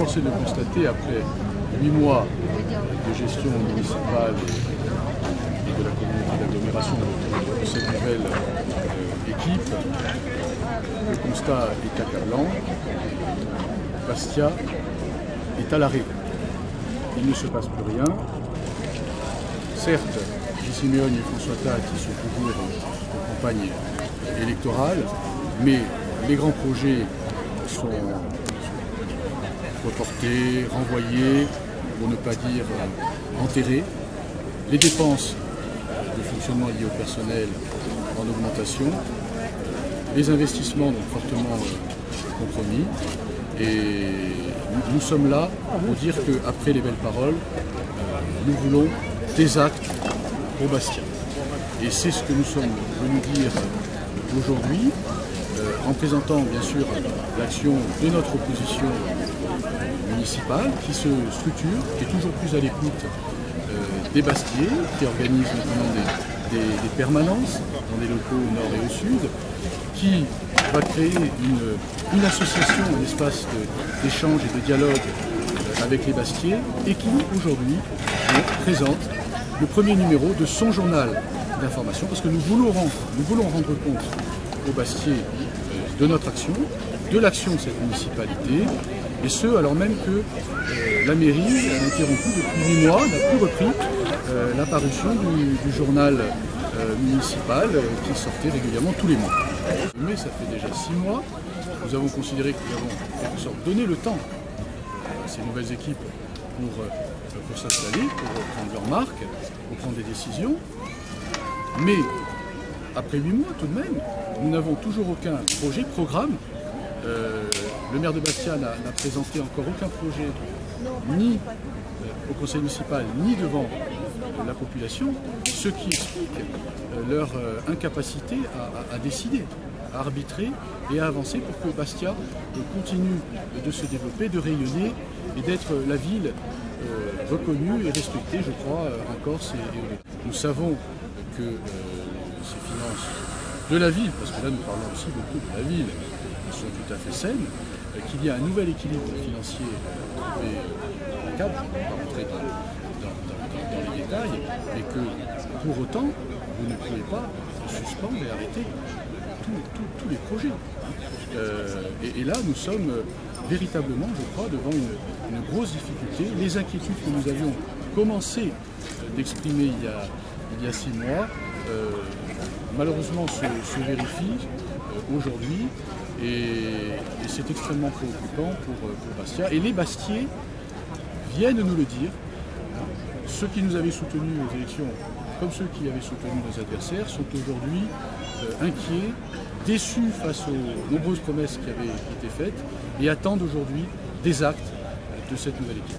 force est de constater, après 8 mois de gestion municipale et de la communauté d'agglomération de cette nouvelle équipe, le constat est accablant. Bastia est à l'arrêt. Il ne se passe plus rien. Certes, Gilles Simeone et François Tatte sont toujours en campagne électorale, mais les grands projets sont reportés, renvoyés, pour ne pas dire enterrés. Les dépenses de fonctionnement liées au personnel en augmentation, les investissements donc fortement compromis. Et nous sommes là pour dire qu'après les belles paroles, nous voulons des actes pour Bastia. Et c'est ce que nous sommes venus dire aujourd'hui, en présentant bien sûr l'action de notre opposition municipale qui se structure, qui est toujours plus à l'écoute des Bastiais, qui organise notamment des permanences dans des locaux au nord et au sud, qui va créer une association, un espace d'échange et de dialogue avec les Bastiais et qui aujourd'hui présente le premier numéro de son journal d'information parce que nous voulons rendre compte aux Bastiais de notre action, de l'action de cette municipalité, et ce alors même que la mairie a interrompu depuis 8 mois, n'a plus repris la parution du journal municipal qui sortait régulièrement tous les mois. Mais ça fait déjà 6 mois, nous avons considéré que nous avons en quelque sorte donné le temps à ces nouvelles équipes pour s'installer, pour prendre leur marque, pour prendre des décisions. Mais après 8 mois tout de même, nous n'avons toujours aucun projet, programme. Le maire de Bastia n'a présenté encore aucun projet, ni au conseil municipal, ni devant la population, ce qui explique leur incapacité à décider, à arbitrer et à avancer pour que Bastia continue de se développer, de rayonner et d'être la ville reconnue et respectée, je crois, en Corse et au Nord. Nous savons que ces finances de la ville, parce que là nous parlons aussi beaucoup de la ville, sont tout à fait saines, qu'il y a un nouvel équilibre financier trouvé à câble, je ne vais pas rentrer dans les détails, et que pour autant, vous ne pouvez pas suspendre et arrêter tous les projets. Et là, nous sommes véritablement, je crois, devant une grosse difficulté. Les inquiétudes que nous avions commencé d'exprimer il y a 6 mois, malheureusement se vérifient aujourd'hui. Et c'est extrêmement préoccupant pour Bastia. Et les Bastiais viennent nous le dire. Ceux qui nous avaient soutenus aux élections, comme ceux qui avaient soutenu nos adversaires, sont aujourd'hui inquiets, déçus face aux nombreuses promesses qui avaient été faites et attendent aujourd'hui des actes de cette nouvelle équipe.